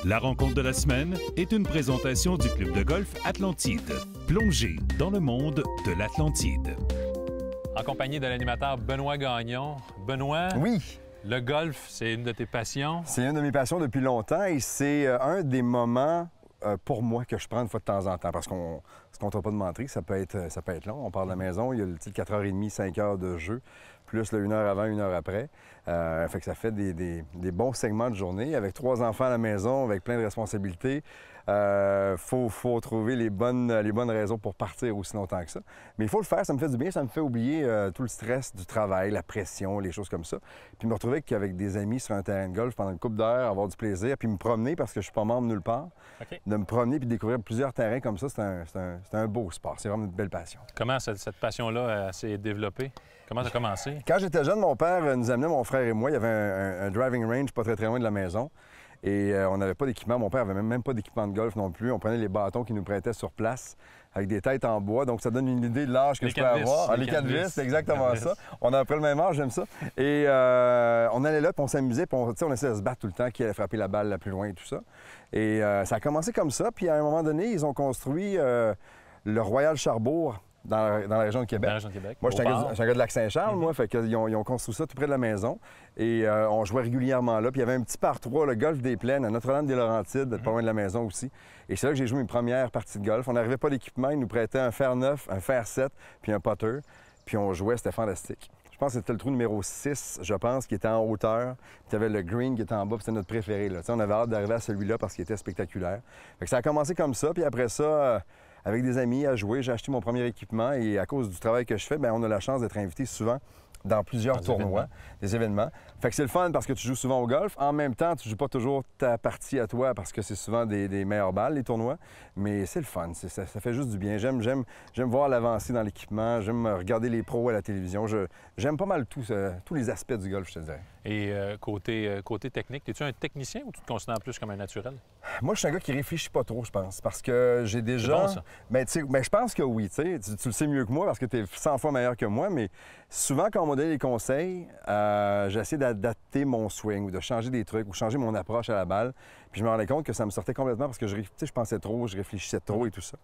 La rencontre de la semaine est une présentation du Club de golf Atlantide. Plongez dans le monde de l'Atlantide. En compagnie de l'animateur Benoît Gagnon. Benoît, Oui, le golf, c'est une de tes passions. c'est une de mes passions depuis longtemps et c'est un des moments pour moi que je prends une fois de temps en temps parce qu'on ne se comptera pas de mentir, ça peut être long. On part de la maison, il y a le petit 4h30, 5 heures de jeu, plus le 1 heure avant, 1 heure après. Fait que ça fait des bons segments de journée. Avec 3 enfants à la maison, avec plein de responsabilités, faut trouver les bonnes raisons pour partir aussi longtemps que ça. Mais il faut le faire, ça me fait du bien, ça me fait oublier tout le stress du travail, la pression, les choses comme ça. Puis me retrouver qu'avec des amis sur un terrain de golf pendant une couple d'heures, avoir du plaisir, puis me promener parce que je suis pas membre nulle part. OK. De me promener puis découvrir plusieurs terrains comme ça, c'est un beau sport. C'est vraiment une belle passion. Comment cette passion-là s'est développée? Comment ça a commencé? Quand j'étais jeune, mon père nous amenait, mon frère et moi, il y avait un driving range pas très loin de la maison. Et on n'avait pas d'équipement. Mon père avait même pas d'équipement de golf non plus. On prenait les bâtons qu'il nous prêtait sur place avec des têtes en bois. Donc, ça donne une idée de l'âge que je peux avoir. Les 4 vis, c'est exactement ça. On a après le même âge, j'aime ça. Et on allait là, puis on s'amusait, puis on essayait de se battre tout le temps, qui allait frapper la balle la plus loin et tout ça. Et ça a commencé comme ça. Puis à un moment donné, ils ont construit le Royal Charbourg dans la région de Québec. Dans la région de Québec. Moi, je suis un gars de Lac-Saint-Charles, moi. Fait qu'ils ont construit ça tout près de la maison. Et on jouait régulièrement là. Puis il y avait un petit par 3, le golf des Plaines, à Notre-Dame-des-Laurentides, pas loin de la maison aussi. Et c'est là que j'ai joué mes premières parties de golf. On n'arrivait pas d'équipement. Ils nous prêtaient un fer 9, un fer 7, puis un putter. Puis on jouait, c'était fantastique. Je pense que c'était le trou numéro 6, je pense, qui était en hauteur. Puis il y avait le green qui était en bas, puis c'était notre préféré, là. On avait hâte d'arriver à celui-là parce qu'il était spectaculaire. Fait que ça a commencé comme ça. Puis après ça, avec des amis à jouer, j'ai acheté mon premier équipement et à cause du travail que je fais, bien, on a la chance d'être invité souvent dans plusieurs tournois, des événements. Fait que c'est le fun parce que tu joues souvent au golf. En même temps, tu joues pas toujours ta partie à toi parce que c'est souvent des meilleures balles, les tournois. Mais c'est le fun. Ça fait juste du bien. J'aime voir l'avancée dans l'équipement. J'aime regarder les pros à la télévision. J'aime pas mal tous les aspects du golf, je te dirais. Et côté technique, es-tu un technicien ou tu te considères plus comme un naturel? Moi, je suis un gars qui réfléchit pas trop, je pense, parce que j'ai déjà... C'est bon, ça. Mais je pense que oui, tu le sais mieux que moi parce que tu es 100 fois meilleur que moi, mais souvent, quand on m'a donné des conseils, j'essaie d'adapter mon swing ou de changer des trucs ou changer mon approche à la balle. Puis je me rendais compte que ça me sortait complètement parce que je pensais trop, je réfléchissais trop et tout ça.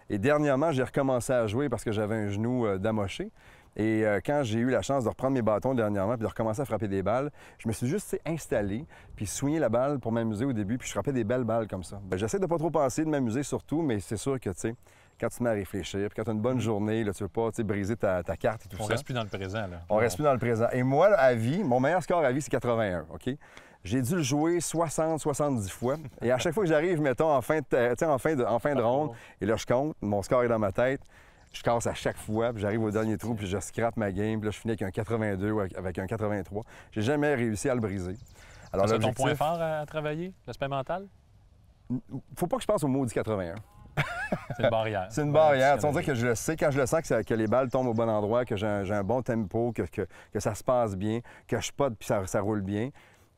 Et dernièrement, j'ai recommencé à jouer parce que j'avais un genou d'amoché. Et quand j'ai eu la chance de reprendre mes bâtons dernièrement puis de recommencer à frapper des balles, je me suis juste installé puis soigné la balle pour m'amuser au début puis je frappais des belles balles comme ça. J'essaie de pas trop penser, de m'amuser surtout, mais c'est sûr que, tu sais, quand tu te mets à réfléchir, puis quand tu as une bonne journée, là, tu veux pas briser ta carte et tout ça. On reste plus dans le présent, là. On reste plus dans le présent. Et moi, à vie, mon meilleur score à vie, c'est 81, OK? J'ai dû le jouer 60-70 fois. Et à chaque fois que j'arrive, mettons, en fin de ronde, et là, je compte, mon score est dans ma tête. Je casse à chaque fois, puis j'arrive au dernier trou, puis je scrape ma game, puis là, je finis avec un 82 ou avec un 83. J'ai jamais réussi à le briser. Alors, c'est ton point fort à travailler, l'aspect mental? Faut pas que je pense au maudit 81. C'est une barrière. C'est une barrière. On dirait que je le sais, quand je le sens que les balles tombent au bon endroit, que j'ai un bon tempo, que ça se passe bien, que je pote puis ça roule bien.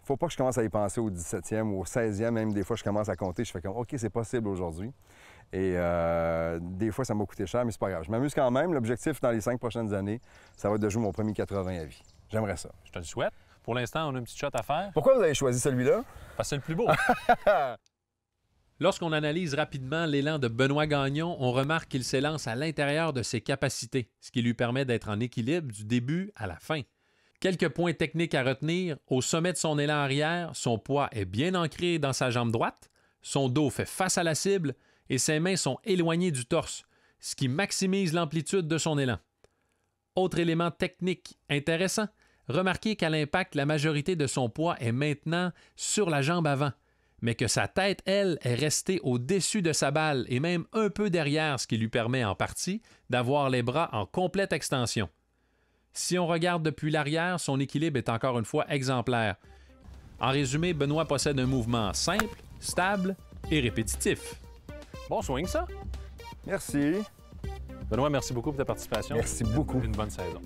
Faut pas que je commence à y penser au 17e ou au 16e, même des fois, je commence à compter. Je fais comme, OK, c'est possible aujourd'hui. Et des fois, ça m'a coûté cher, mais c'est pas grave. Je m'amuse quand même. L'objectif dans les 5 prochaines années, ça va être de jouer mon premier 80 à vie. J'aimerais ça. Je te le souhaite. Pour l'instant, on a une petite shot à faire. Pourquoi vous avez choisi celui-là? Parce que c'est le plus beau. Lorsqu'on analyse rapidement l'élan de Benoît Gagnon, on remarque qu'il s'élance à l'intérieur de ses capacités, ce qui lui permet d'être en équilibre du début à la fin. Quelques points techniques à retenir. Au sommet de son élan arrière, son poids est bien ancré dans sa jambe droite, son dos fait face à la cible et ses mains sont éloignées du torse, ce qui maximise l'amplitude de son élan. Autre élément technique intéressant, remarquez qu'à l'impact, la majorité de son poids est maintenant sur la jambe avant, mais que sa tête, elle, est restée au-dessus de sa balle et même un peu derrière, ce qui lui permet en partie d'avoir les bras en complète extension. Si on regarde depuis l'arrière, son équilibre est encore une fois exemplaire. En résumé, Benoît possède un mouvement simple, stable et répétitif. Bon swing, ça. Merci. Benoît, merci beaucoup pour ta participation. Merci beaucoup. Une bonne saison.